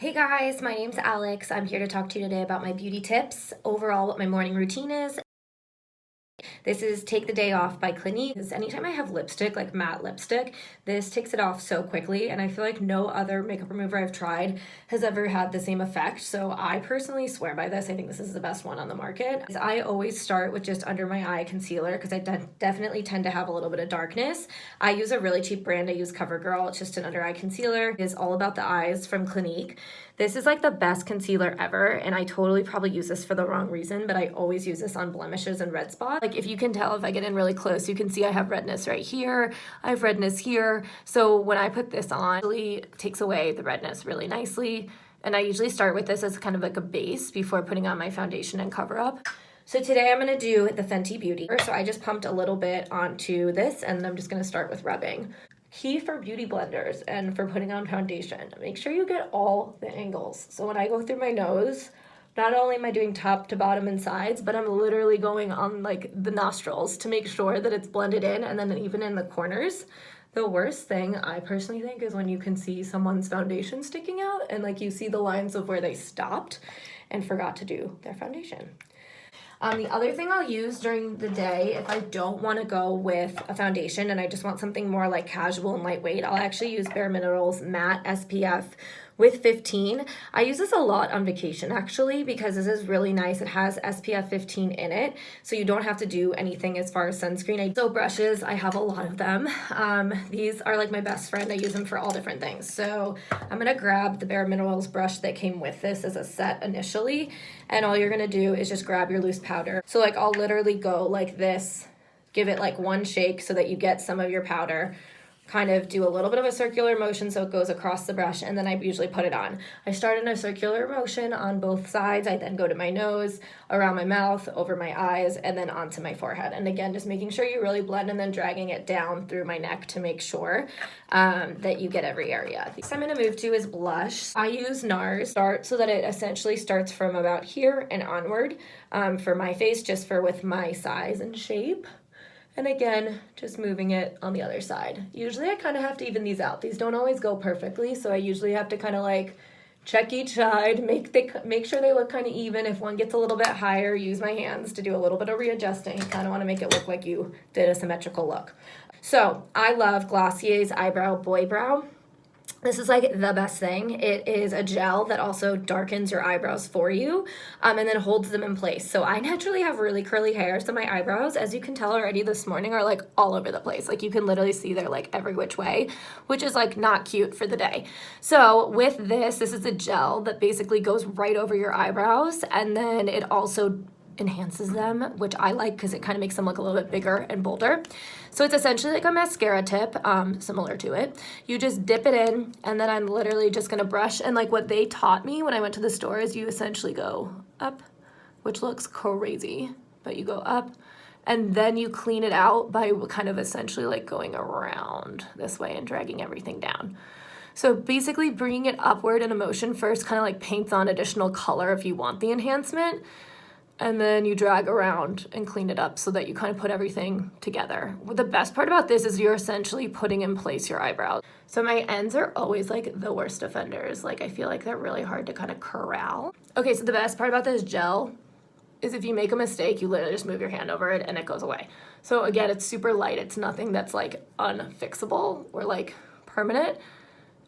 Hey guys, my name's Alex. I'm here to talk to you today about my beauty tips, overall what my morning routine is. This is Take the Day Off by Clinique. Because anytime I have lipstick, like matte lipstick, this takes it off so quickly, and I feel like no other makeup remover I've tried has ever had the same effect. So I personally swear by this. I think this is the best one on the market. I always start with just under my eye concealer because I definitely tend to have a little bit of darkness. I use a really cheap brand. I use CoverGirl. It's just an under eye concealer. It is all about the eyes from Clinique. This is like the best concealer ever, and I totally probably use this for the wrong reason, but I always use this on blemishes and red spots. Like if you can tell, if I get in really close, you can see I have redness right here, I have redness here. So when I put this on, it really takes away the redness really nicely. And I usually start with this as kind of like a base before putting on my foundation and cover up. So today I'm gonna do the Fenty Beauty. So I just pumped a little bit onto this, and I'm just gonna start with rubbing. Key for beauty blenders and for putting on foundation, make sure you get all the angles. So when I go through my nose, not only am I doing top to bottom and sides, but I'm literally going on like the nostrils to make sure that it's blended in, and then even in the corners. The worst thing I personally think is when you can see someone's foundation sticking out and like you see the lines of where they stopped and forgot to do their foundation. The other thing I'll use during the day, if I don't want to go with a foundation and I just want something more like casual and lightweight, I'll actually use Bare Minerals Matte SPF with 15. I use this a lot on vacation actually because this is really nice. It has SPF 15 in it, so you don't have to do anything as far as sunscreen. So brushes, I have a lot of them. These are like my best friend. I use them for all different things. So I'm gonna grab the Bare Minerals brush that came with this as a set initially, and all you're gonna do is just grab your loose powder. So like I'll literally go like this, give it like one shake so that you get some of your powder, kind of do a little bit of a circular motion so it goes across the brush, and then I usually put it on. I start in a circular motion on both sides. I then go to my nose, around my mouth, over my eyes, and then onto my forehead. And again, just making sure you really blend and then dragging it down through my neck to make sure that you get every area. Next I'm gonna move to is blush. I use NARS Start so that it essentially starts from about here and onward for my face, just for with my size and shape. And again, just moving it on the other side. Usually I kind of have to even these out. These don't always go perfectly, so I usually have to kind of like check each side, make sure they look kind of even. If one gets a little bit higher, use my hands to do a little bit of readjusting. You kind of want to make it look like you did a symmetrical look. So I love Glossier's Eyebrow Boy Brow. This is like the best thing. It is a gel that also darkens your eyebrows for you and then holds them in place. So I naturally have really curly hair, so my eyebrows, as you can tell already this morning, are like all over the place. Like you can literally see they're like every which way, which is like not cute for the day. So with this is a gel that basically goes right over your eyebrows, and then it also enhances them, which I like because it kind of makes them look a little bit bigger and bolder. So it's essentially like a mascara tip, similar to it. You just dip it in, and then I'm literally just gonna brush, and like what they taught me when I went to the store is you essentially go up, which looks crazy, but you go up, and then you clean it out by kind of essentially like going around this way and dragging everything down. So basically bringing it upward in a motion first kind of like paints on additional color if you want the enhancement, and then you drag around and clean it up so that you kind of put everything together. The best part about this is you're essentially putting in place your eyebrows. So my ends are always like the worst offenders. Like I feel like they're really hard to kind of corral. Okay, so the best part about this gel is if you make a mistake, you literally just move your hand over it and it goes away. So again, it's super light. It's nothing that's like unfixable or like permanent.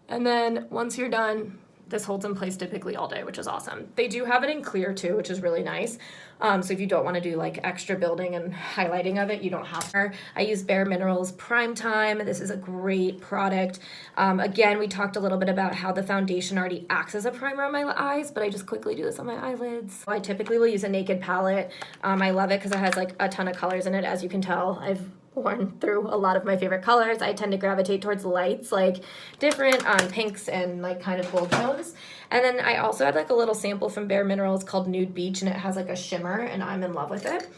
And then once you're done, this holds in place typically all day, which is awesome. They do have it in clear too, which is really nice. So if you don't want to do like extra building and highlighting of it, you don't have to. I use Bare Minerals Prime Time. This is a great product. Again, we talked a little bit about how the foundation already acts as a primer on my eyes, but I just quickly do this on my eyelids. I typically will use a Naked palette. I love it because it has like a ton of colors in it. As you can tell, I've worn through a lot of my favorite colors. I tend to gravitate towards lights, like different pinks and like kind of gold tones. And then I also had like a little sample from Bare Minerals called Nude Beach, and it has like a shimmer, and I'm in love with it.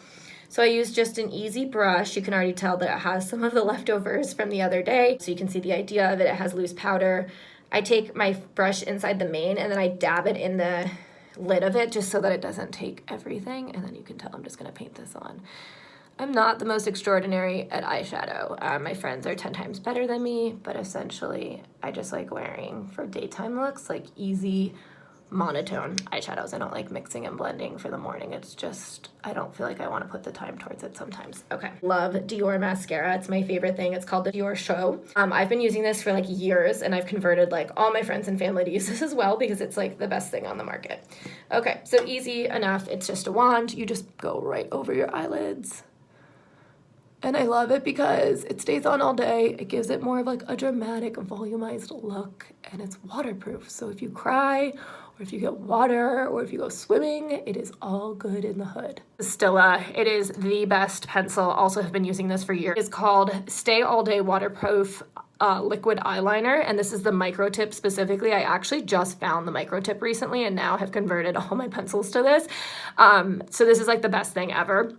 So I use just an easy brush. You can already tell that it has some of the leftovers from the other day. So you can see the idea of it. It has loose powder. I take my brush inside the mane and then I dab it in the lid of it just so that it doesn't take everything. And then you can tell I'm just gonna paint this on. I'm not the most extraordinary at eyeshadow. My friends are 10 times better than me, but essentially I just like wearing for daytime looks like easy monotone eyeshadows. I don't like mixing and blending for the morning. It's just, I don't feel like I want to put the time towards it sometimes. Okay. Love Dior mascara. It's my favorite thing. It's called the Dior Show. I've been using this for like years, and I've converted like all my friends and family to use this as well because it's like the best thing on the market. Okay, so easy enough. It's just a wand. You just go right over your eyelids. And I love it because it stays on all day. It gives it more of like a dramatic, volumized look, and it's waterproof. So if you cry, or if you get water, or if you go swimming, it is all good in the hood. Stila, it is the best pencil. Also have been using this for years. It's called Stay All Day Waterproof liquid eyeliner, and this is the micro tip specifically. I actually just found the micro tip recently and now have converted all my pencils to this. So this is like the best thing ever.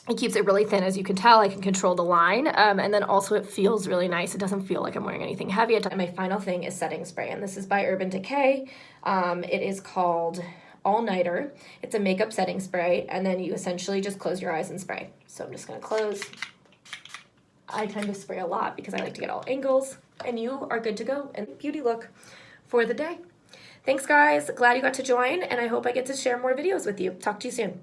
It keeps it really thin, as you can tell. I can control the line, and then also it feels really nice. It doesn't feel like I'm wearing anything heavy. And my final thing is setting spray, and this is by Urban Decay. It is called All Nighter. It's a makeup setting spray, and then you essentially just close your eyes and spray. So I'm just gonna close. I tend to spray a lot because I like to get all angles, and you are good to go and beauty look for the day. Thanks, guys. Glad you got to join, and I hope I get to share more videos with you. Talk to you soon.